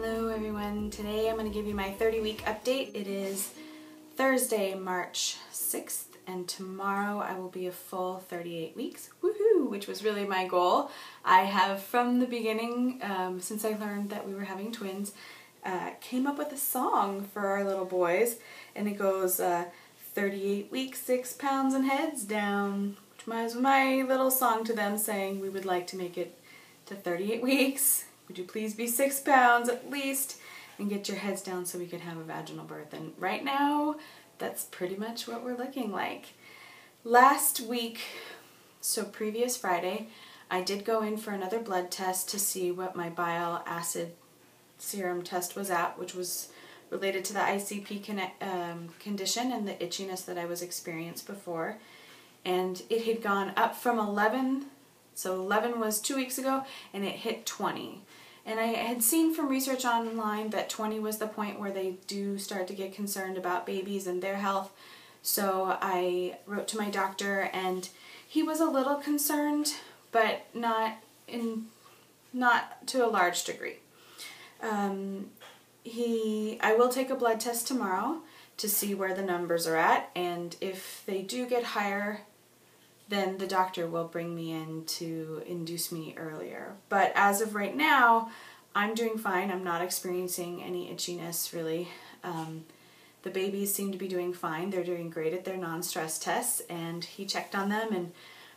Hello everyone, today I'm going to give you my 30-week update. It is Thursday, March 6th, and tomorrow I will be a full 38 weeks, woohoo, which was really my goal. I have from the beginning, since I learned that we were having twins, came up with a song for our little boys, and it goes 38 weeks, 6 pounds and heads down, which was my little song to them saying we would like to make it to 38 weeks. Would you please be 6 pounds at least and get your heads down so we could have a vaginal birth? And right now, that's pretty much what we're looking like. Last week, so previous Friday, I did go in for another blood test to see what my bile acid serum test was at, which was related to the ICP condition and the itchiness that I was experienced before. And it had gone up from 11, so 11 was 2 weeks ago, and it hit 20. And I had seen from research online that 20 was the point where they do start to get concerned about babies and their health. So I wrote to my doctor, and he was a little concerned, but not to a large degree. I will take a blood test tomorrow to see where the numbers are at, and if they do get higher, then the doctor will bring me in to induce me earlier. But as of right now, I'm doing fine. I'm not experiencing any itchiness, really. The babies seem to be doing fine. They're doing great at their non-stress tests, and he checked on them, and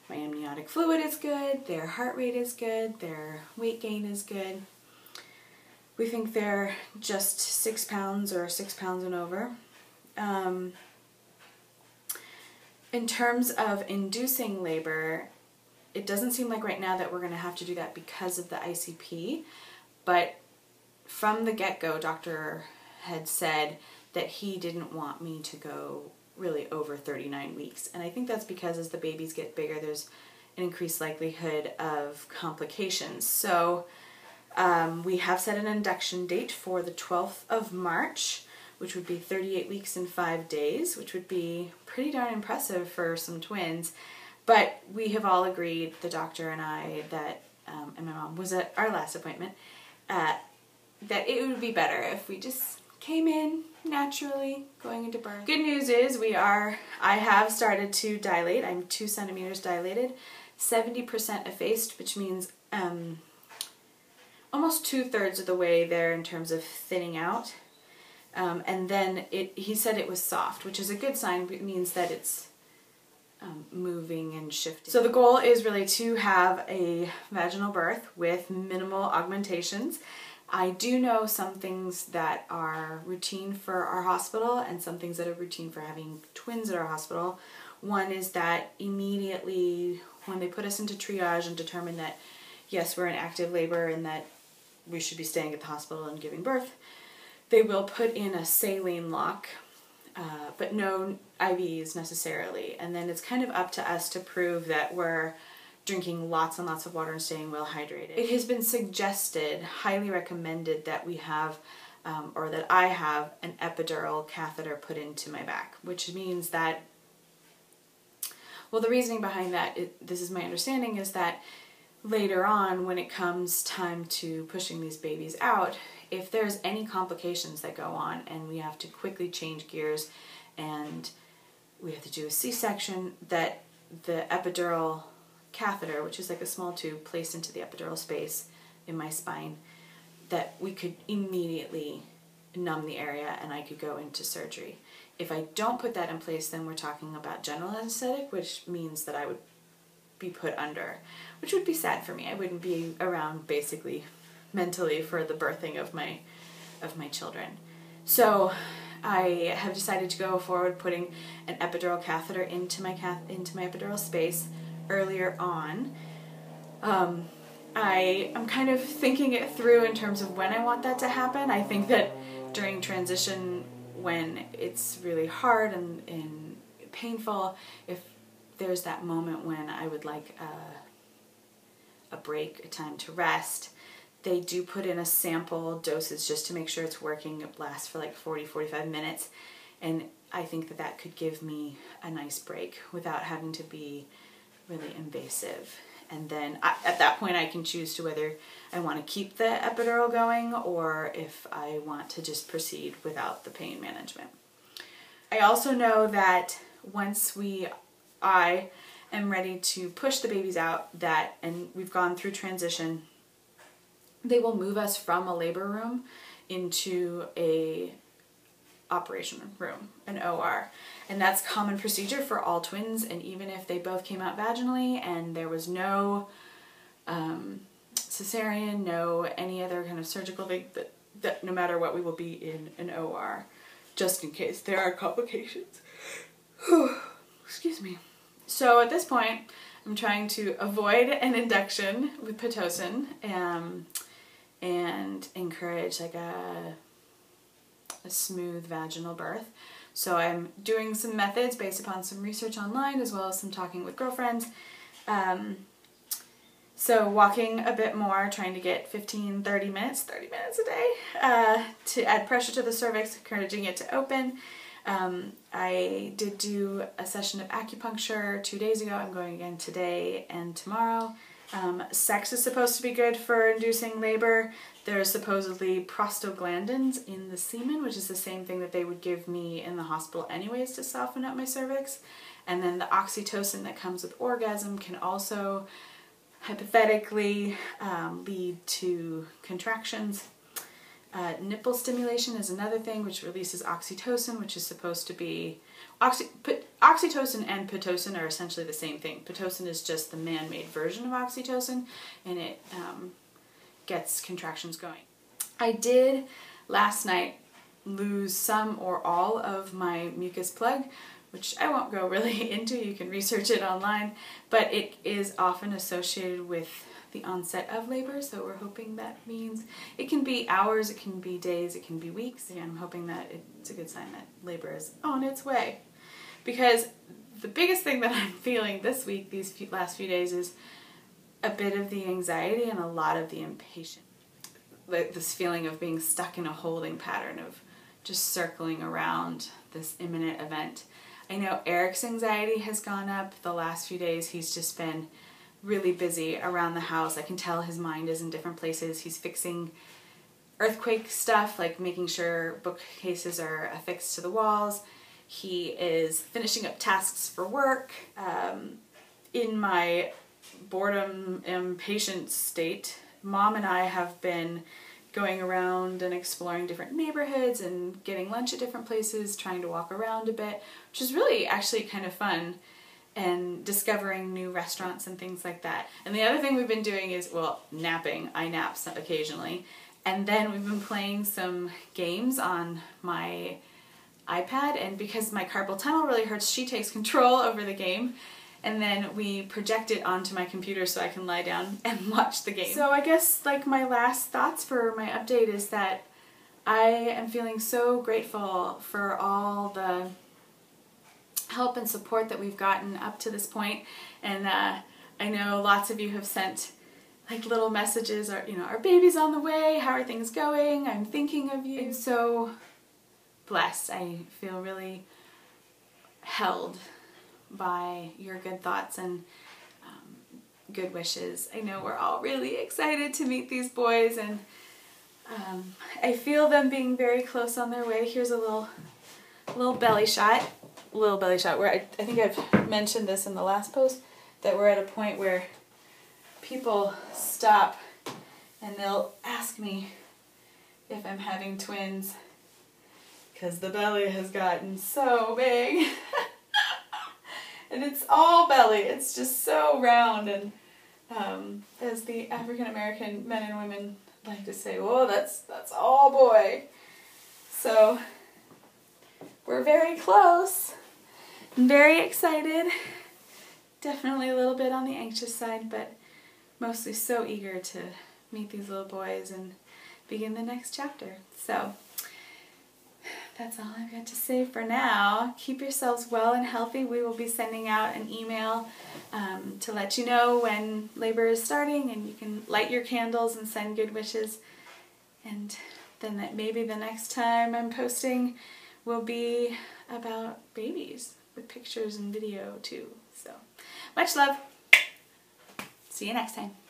my amniotic fluid is good, their heart rate is good, their weight gain is good. We think they're just 6 pounds or 6 pounds and over. In terms of inducing labor, it doesn't seem like right now that we're going to have to do that because of the ICP, but from the get-go, doctor had said that he didn't want me to go really over 39 weeks. And I think that's because as the babies get bigger, there's an increased likelihood of complications. So we have set an induction date for the 12th of March, which would be 38 weeks and 5 days, which would be pretty darn impressive for some twins. But we have all agreed, the doctor and I, that, and my mom was at our last appointment, that it would be better if we just came in naturally going into birth. Good news is I have started to dilate. I'm 2 centimeters dilated, 70% effaced, which means almost 2/3 of the way there in terms of thinning out. And then he said it was soft, which is a good sign. It means that it's moving and shifting. So the goal is really to have a vaginal birth with minimal augmentations. I do know some things that are routine for our hospital and some things that are routine for having twins at our hospital. One is that immediately when they put us into triage and determine that, yes, we're in active labor and that we should be staying at the hospital and giving birth, they will put in a saline lock, but no IVs necessarily. And then it's kind of up to us to prove that we're drinking lots and lots of water and staying well hydrated. It has been suggested, highly recommended, that we have, or that I have, an epidural catheter put into my back, which means that, well, the reasoning behind that, this is my understanding, is that later on, when it comes time to pushing these babies out, if there's any complications that go on and we have to quickly change gears and we have to do a C-section, that the epidural catheter, which is like a small tube placed into the epidural space in my spine, that we could immediately numb the area and I could go into surgery. If I don't put that in place, then we're talking about general anesthetic, which means that I would be put under, which would be sad for me. I wouldn't be around basically mentally for the birthing of my children. So I have decided to go forward putting an epidural catheter into my epidural space earlier on. I'm kind of thinking it through in terms of when I want that to happen. I think that during transition, when it's really hard and painful, if there's that moment when I would like a break, a time to rest, they do put in a sample dosage just to make sure it's working. It lasts for like 40-45 minutes, and I think that that could give me a nice break without having to be really invasive. And then at that point I can choose to whether I want to keep the epidural going or if I want to just proceed without the pain management. I also know that once I am ready to push the babies out, and we've gone through transition, they will move us from a labor room into a operation room, an OR. And that's common procedure for all twins, and even if they both came out vaginally and there was no cesarean, no any other kind of surgical thing, that no matter what, we will be in an OR just in case there are complications. Excuse me. So at this point, I'm trying to avoid an induction with Pitocin and encourage like a smooth vaginal birth. So I'm doing some methods based upon some research online as well as some talking with girlfriends. So walking a bit more, trying to get 15, 30 minutes a day to add pressure to the cervix, encouraging it to open. I did do a session of acupuncture 2 days ago. I'm going again today and tomorrow. Sex is supposed to be good for inducing labor. There's supposedly prostaglandins in the semen, which is the same thing that they would give me in the hospital anyways to soften up my cervix. And then the oxytocin that comes with orgasm can also hypothetically lead to contractions. Nipple stimulation is another thing which releases oxytocin, which is supposed to be... Oxytocin and Pitocin are essentially the same thing. Pitocin is just the man-made version of oxytocin, and it gets contractions going. I did last night lose some or all of my mucus plug, which I won't go really into. You can research it online, but it is often associated with the onset of labor, so we're hoping that means it can be hours, it can be days, it can be weeks. Again, I'm hoping that it's a good sign that labor is on its way. Because the biggest thing that I'm feeling this week, these last few days, is a bit of the anxiety and a lot of the impatience. This feeling of being stuck in a holding pattern of just circling around this imminent event. I know Eric's anxiety has gone up the last few days. He's just been really busy around the house. I can tell his mind is in different places. He's fixing earthquake stuff, like making sure bookcases are affixed to the walls. He is finishing up tasks for work. In my boredom, impatient state, Mom and I have been going around and exploring different neighborhoods and getting lunch at different places, trying to walk around a bit, which is really actually kind of fun, and discovering new restaurants and things like that. And the other thing we've been doing is, well, napping. I nap occasionally. And then we've been playing some games on my iPad, and because my carpal tunnel really hurts, she takes control over the game, and then we project it onto my computer so I can lie down and watch the game. So I guess like my last thoughts for my update is that I am feeling so grateful for all the help and support that we've gotten up to this point, and I know lots of you have sent like little messages, or our baby's on the way, how are things going, I'm thinking of you. I'm so blessed. I feel really held by your good thoughts and good wishes. I know we're all really excited to meet these boys, and I feel them being very close on their way. Here's a little belly shot. Where I think I've mentioned this in the last post, that we're at a point where people stop and they'll ask me if I'm having twins because the belly has gotten so big. And it's all belly. It's just so round, and as the African American men and women like to say, "Whoa, that's all boy." So we're very close. I'm very excited. Definitely a little bit on the anxious side, but mostly so eager to meet these little boys and begin the next chapter. So that's all I've got to say for now. Keep yourselves well and healthy. We will be sending out an email to let you know when labor is starting, and you can light your candles and send good wishes. And then maybe the next time I'm posting will be about babies with pictures and video too. So much love. See See you next time.